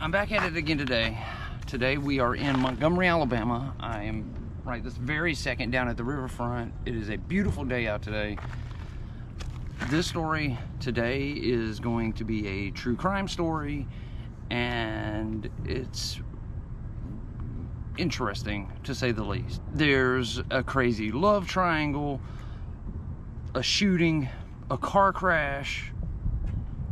I'm back at it again today. Today we are in Montgomery, Alabama. I am right this very second down at the riverfront. It is a beautiful day out today. This story today is going to be a true crime story, and it's interesting to say the least. There's a crazy love triangle, a shooting, a car crash,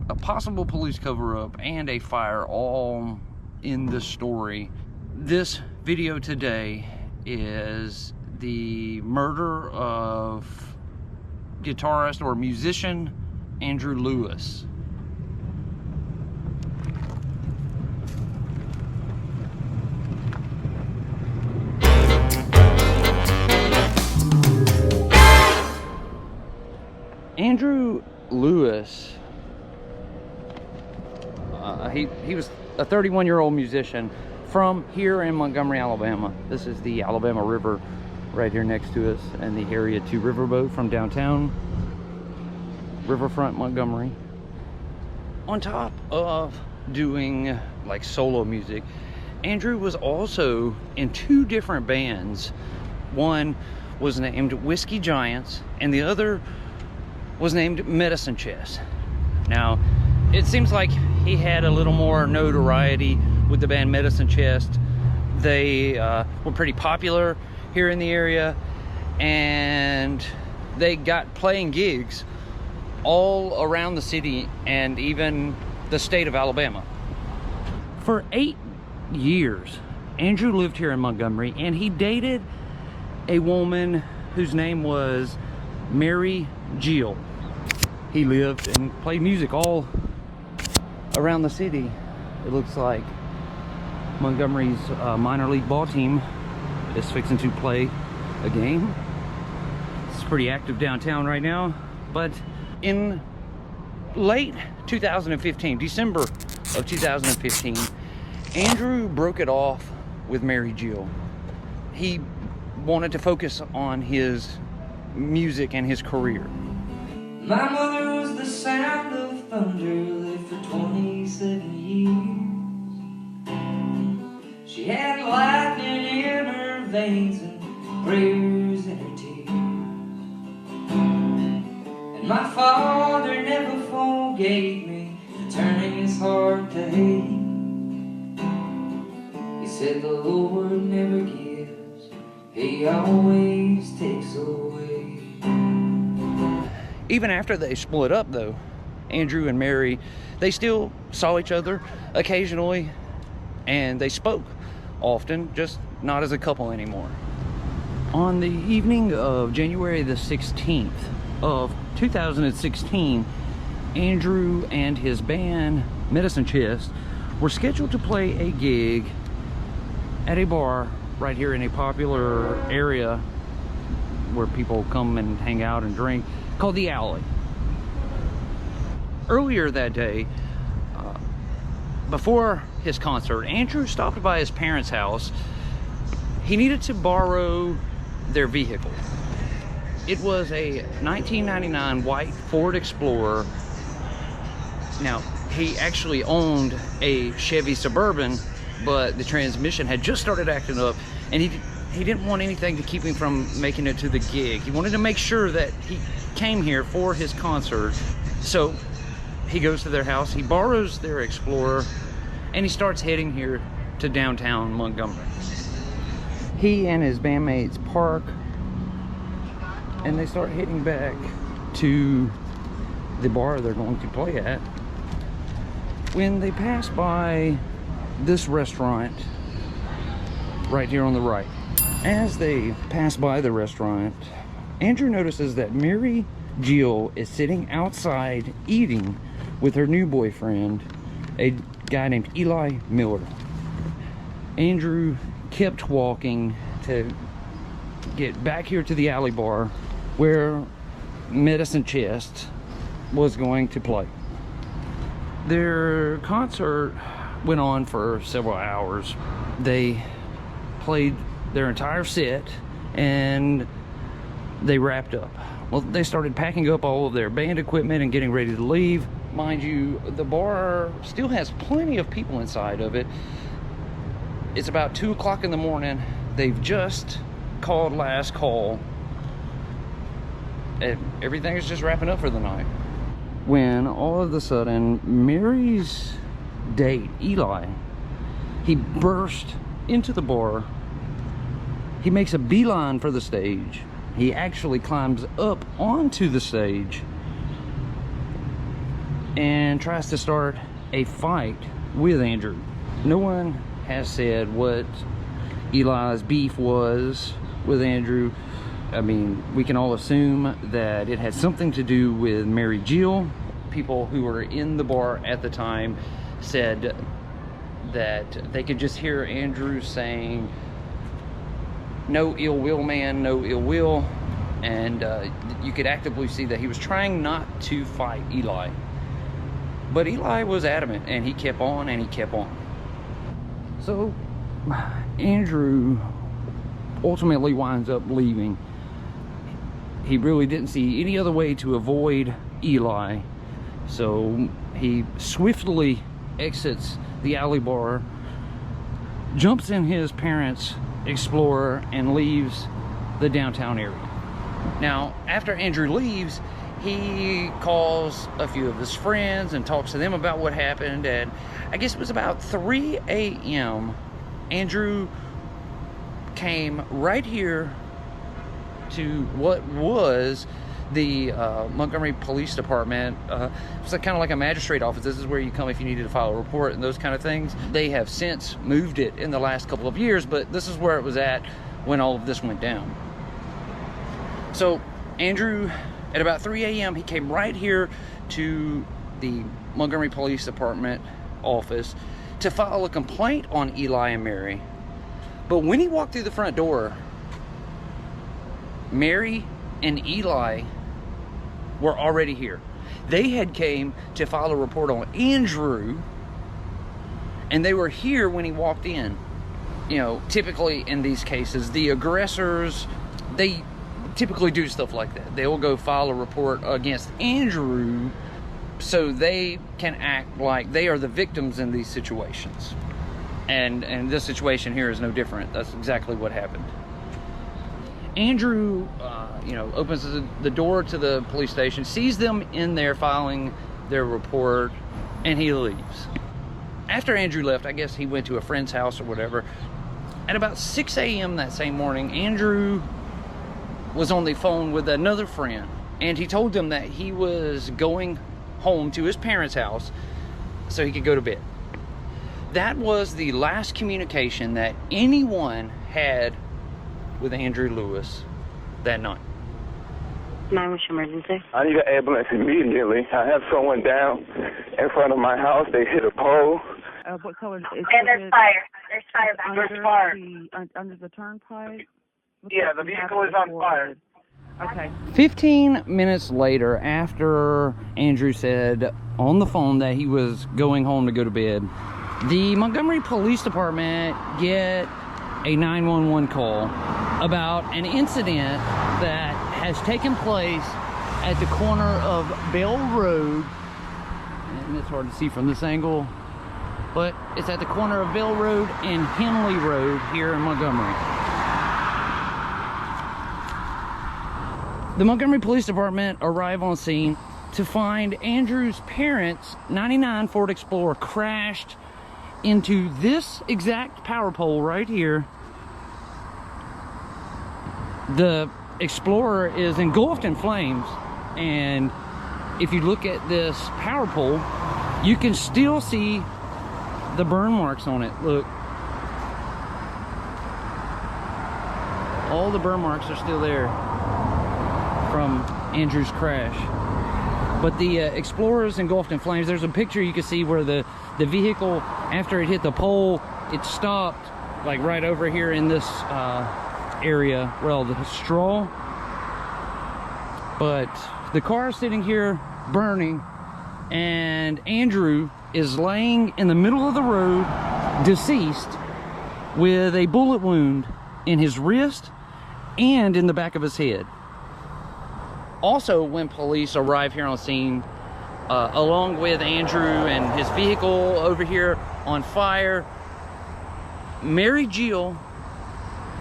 a possible police cover-up, and a fire, all in this story. This video today is the murder of guitarist or musician Andrew Lewis. Andrew Lewis, he was a 31-year-old musician from here in Montgomery, Alabama. This is the Alabama River right here next to us, and the area to riverboat from downtown riverfront Montgomery. On top of doing like solo music, Andrew was also in two different bands. One was named Whiskey Giants, and the other was named Medicine Chest. Now, it seems like he had a little more notoriety with the band Medicine Chest. They were pretty popular here in the area, and they got playing gigs all around the city and even the state of Alabama. For 8 years, Andrew lived here in Montgomery, and he dated a woman whose name was Mary Jill. He lived and played music all around the city. It looks like Montgomery's minor league ball team is fixing to play a game. It's pretty active downtown right now. But in late 2015, December of 2015, Andrew broke it off with Mary Jill. He wanted to focus on his music and his career. My mother was the sound of thunder, lived for 27 years. She had lightning in her veins and prayers in her tears. And my father never forgave me for turning his heart to hate. He said the Lord never gives, He always takes away. Even after they split up, though, Andrew and Mary, they still saw each other occasionally, and they spoke often, just not as a couple anymore. On the evening of January the 16th of 2016, Andrew and his band, Medicine Chest, were scheduled to play a gig at a bar right here in a popular area where people come and hang out and drink, called The Alley. Earlier that day, before his concert, Andrew stopped by his parents' house. He needed to borrow their vehicle. It was a 1999 white Ford Explorer. Now, he actually owned a Chevy Suburban, but the transmission had just started acting up, and he didn't want anything to keep him from making it to the gig. He wanted to make sure that he came here for his concert. So he goes to their house, he borrows their Explorer, and he starts heading here to downtown Montgomery. He and his bandmates park, and they start heading back to the bar they're going to play at. When they pass by this restaurant right here on the right, as they pass by the restaurant, Andrew notices that Mary Jill is sitting outside eating with her new boyfriend, a guy named Eli Miller. Andrew kept walking to get back here to the alley bar where Medicine Chest was going to play. Their concert went on for several hours. They played their entire set and they wrapped up. Well, they started packing up all of their band equipment and getting ready to leave Mind you, the bar still has plenty of people inside of it. It's about 2 o'clock in the morning. They've just called last call. And everything is just wrapping up for the night. When all of a sudden, Mary's date, Eli, he burst into the bar. He makes a beeline for the stage. He actually climbs up onto the stage and tries to start a fight with Andrew. No one has said what Eli's beef was with Andrew. I mean, we can all assume that it had something to do with Mary Jill. People who were in the bar at the time said that they could just hear Andrew saying, "No ill will, man, no ill will." And you could actively see that he was trying not to fight Eli. But Eli was adamant, and he kept on and he kept on. So Andrew ultimately winds up leaving. He really didn't see any other way to avoid Eli. So he swiftly exits the alley bar, jumps in his parents' Explorer, and leaves the downtown area. Now, after Andrew leaves, he calls a few of his friends and talks to them about what happened. And I guess it was about 3 a.m. Andrew came right here to what was the Montgomery Police Department. It's kind of like a magistrate office. This is where you come if you needed to file a report and those kind of things. They have since moved it in the last couple of years, but this is where it was at when all of this went down. So Andrew, at about 3 a.m., he came right here to the Montgomery Police Department office to file a complaint on Eli and Mary. But when he walked through the front door, Mary and Eli were already here. They had came to file a report on Andrew, and they were here when he walked in. You know, typically in these cases, the aggressors, they typically do stuff like that. They will go file a report against Andrew so they can act like they are the victims in these situations. And this situation here is no different. That's exactly what happened. Andrew, opens the door to the police station, sees them in there filing their report, and he leaves. After Andrew left, I guess he went to a friend's house or whatever. At about 6 a.m. that same morning, Andrew was on the phone with another friend, and he told them that he was going home to his parents' house so he could go to bed. That was the last communication that anyone had with Andrew Lewis that night. 9, what's your emergency? I need an ambulance immediately. I have someone down in front of my house. They hit a pole. What color is it? There's fire. There's fire back there. There's fire. Under the turnpike? Yeah, the vehicle is on fire. Okay. 15 minutes later, after Andrew said on the phone that he was going home to go to bed, the Montgomery Police Department get a 911 call about an incident that has taken place at the corner of Bell Road, and it's hard to see from this angle, but it's at the corner of Bell Road and Henley Road here in Montgomery. The Montgomery Police Department arrive on scene to find Andrew's parents' 99 Ford Explorer crashed into this exact power pole right here. The Explorer is engulfed in flames, and if you look at this power pole, you can still see the burn marks on it. Look, all the burn marks are still there from Andrew's crash. But the Explorer is engulfed in flames. There's a picture you can see where the vehicle, after it hit the pole, it stopped like right over here in this area, well, the straw. But the car is sitting here burning, and Andrew is laying in the middle of the road, deceased, with a bullet wound in his wrist and in the back of his head. Also, when police arrive here on scene, along with Andrew and his vehicle over here on fire. Mary Jill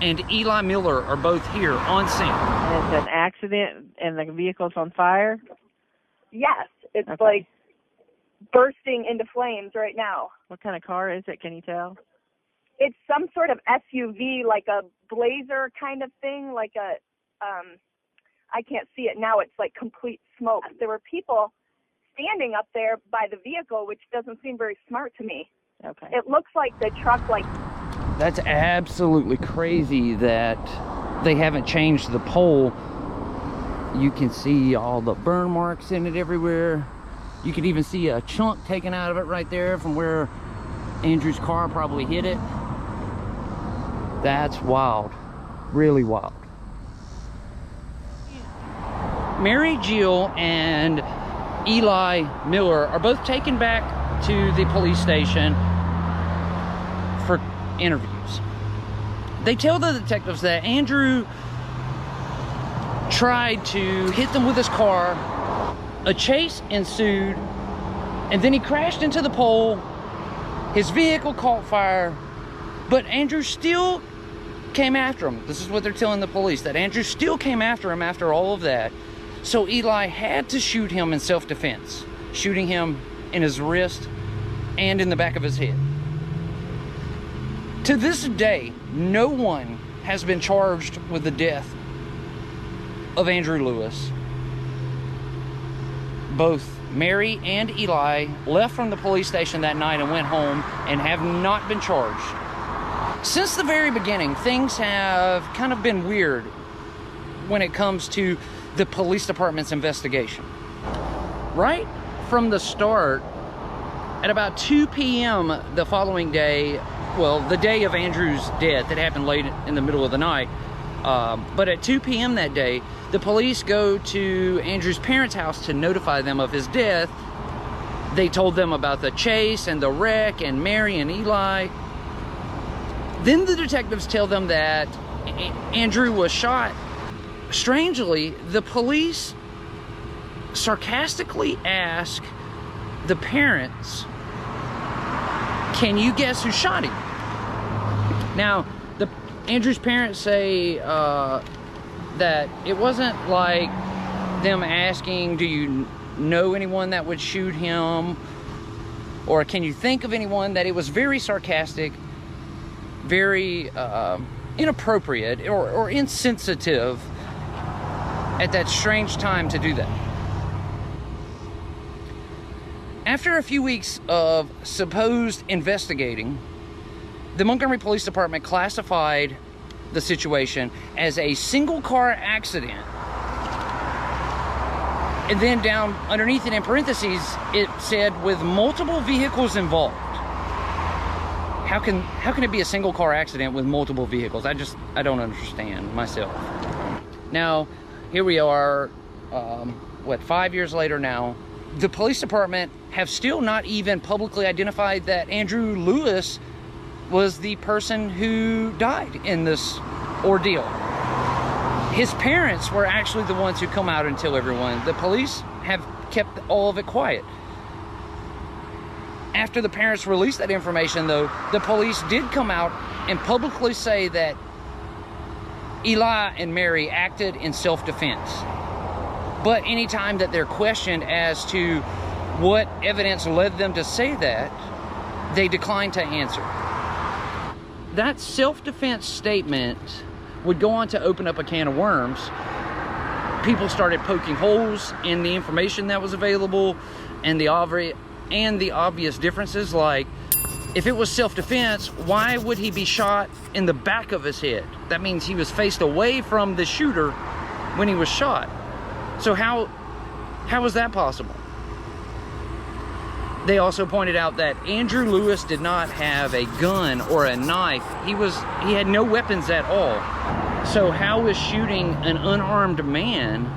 and Eli Miller are both here on scene. And it's an accident and the vehicle's on fire? Yes, it's Okay. like bursting into flames right now. What kind of car is it? Can you tell? It's some sort of SUV, like a Blazer kind of thing, like a, I can't see it now. It's like complete smoke. There were people standing up there by the vehicle, which doesn't seem very smart to me. Okay. It looks like the truck, like, That's absolutely crazy that they haven't changed the pole. You can see all the burn marks in it everywhere. You can even see a chunk taken out of it right there from where Andrew's car probably hit it. That's wild. Really wild. Mary Jill and Eli Miller are both taken back to the police station for interviews. They tell the detectives that Andrew tried to hit them with his car. A chase ensued, and then he crashed into the pole. His vehicle caught fire, but Andrew still came after him. This is what they're telling the police, that Andrew still came after him after all of that. So Eli had to shoot him in self-defense, shooting him in his wrist and in the back of his head. To this day, no one has been charged with the death of Andrew Lewis. Both Mary and Eli left from the police station that night and went home and have not been charged. Since the very beginning, things have kind of been weird when it comes to the police department's investigation. Right from the start, at about 2 p.m. the following day, well, the day of Andrew's death, that happened late in the middle of the night, but at 2 p.m. that day, the police go to Andrew's parents' house to notify them of his death. They told them about the chase and the wreck and Mary and Eli. Then the detectives tell them that Andrew was shot. Strangely, the police sarcastically ask the parents, "Can you guess who shot him?" Now, Andrew's parents say that it wasn't like them asking, "Do you know anyone that would shoot him?" or "Can you think of anyone?" That it was very sarcastic, very inappropriate or insensitive at that strange time to do that. After a few weeks of supposed investigating, the Montgomery Police Department classified the situation as a single car accident. And then down underneath it in parentheses, it said with multiple vehicles involved. How can it be a single car accident with multiple vehicles? I don't understand myself. Now, here we are, 5 years later now. The police department have still not even publicly identified that Andrew Lewis was the person who died in this ordeal. His parents were actually the ones who come out and tell everyone. The police have kept all of it quiet. After the parents released that information, though, the police did come out and publicly say that Eli and Mary acted in self-defense. But anytime that they're questioned as to what evidence led them to say that, they decline to answer. That self-defense statement would go on to open up a can of worms. People started poking holes in the information that was available and the obvious differences, like, if it was self-defense, why would he be shot in the back of his head? That means he was faced away from the shooter when he was shot. So how was that possible? They also pointed out that Andrew Lewis did not have a gun or a knife. He had no weapons at all. So how was shooting an unarmed man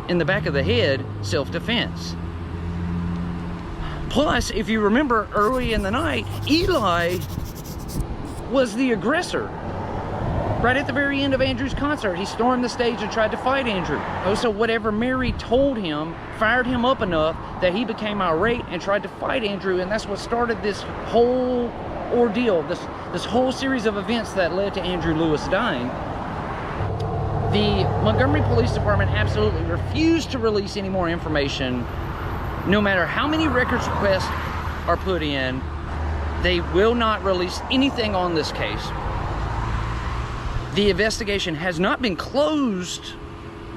in the back of the head self-defense? Plus, if you remember early in the night, Eli was the aggressor. Right at the very end of Andrew's concert, he stormed the stage and tried to fight Andrew. Oh, so whatever Mary told him fired him up enough that he became irate and tried to fight Andrew, and that's what started this whole ordeal, this whole series of events that led to Andrew Lewis dying. The Montgomery Police Department absolutely refused to release any more information. No matter how many records requests are put in, they will not release anything on this case. The investigation has not been closed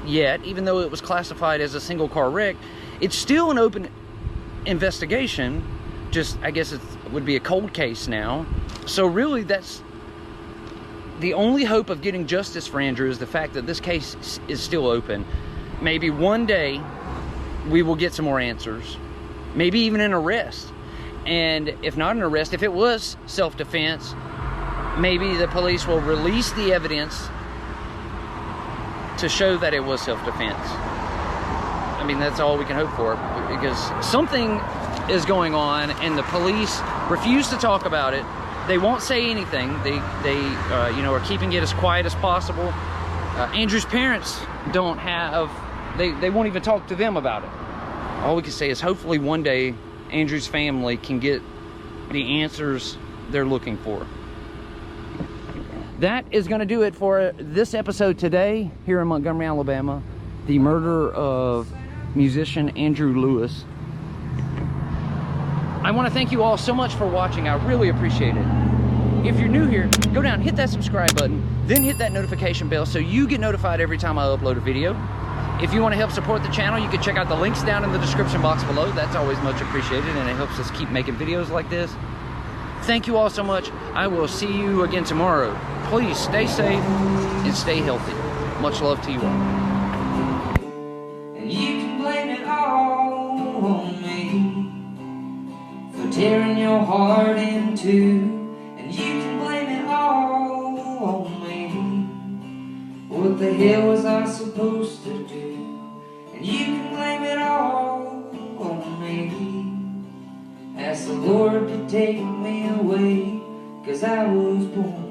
yet, even though it was classified as a single car wreck. It's still an open investigation, just I guess it would be a cold case now. So really that's the only hope of getting justice for Andrew, is the fact that this case is still open. Maybe one day we will get some more answers, maybe even an arrest. And if not an arrest, if it was self-defense, maybe the police will release the evidence to show that it was self-defense. I mean, that's all we can hope for, because something is going on and the police refuse to talk about it. They won't say anything. They you know, are keeping it as quiet as possible. Andrew's parents don't have, they won't even talk to them about it. All we can say is hopefully one day Andrew's family can get the answers they're looking for. That is going to do it for this episode today here in Montgomery, Alabama. The murder of musician Andrew Lewis. I want to thank you all so much for watching. I really appreciate it. If you're new here, go down, hit that subscribe button, then hit that notification bell so you get notified every time I upload a video. If you want to help support the channel, you can check out the links down in the description box below. That's always much appreciated, and it helps us keep making videos like this. Thank you all so much. I will see you again tomorrow. Please stay safe and stay healthy. Much love to you all. And you can blame it all on me for tearing your heart in two. And you can blame it all on me. What the hell was I supposed to do? And you can blame it all on me. Ask the Lord to take me away, 'cause I was born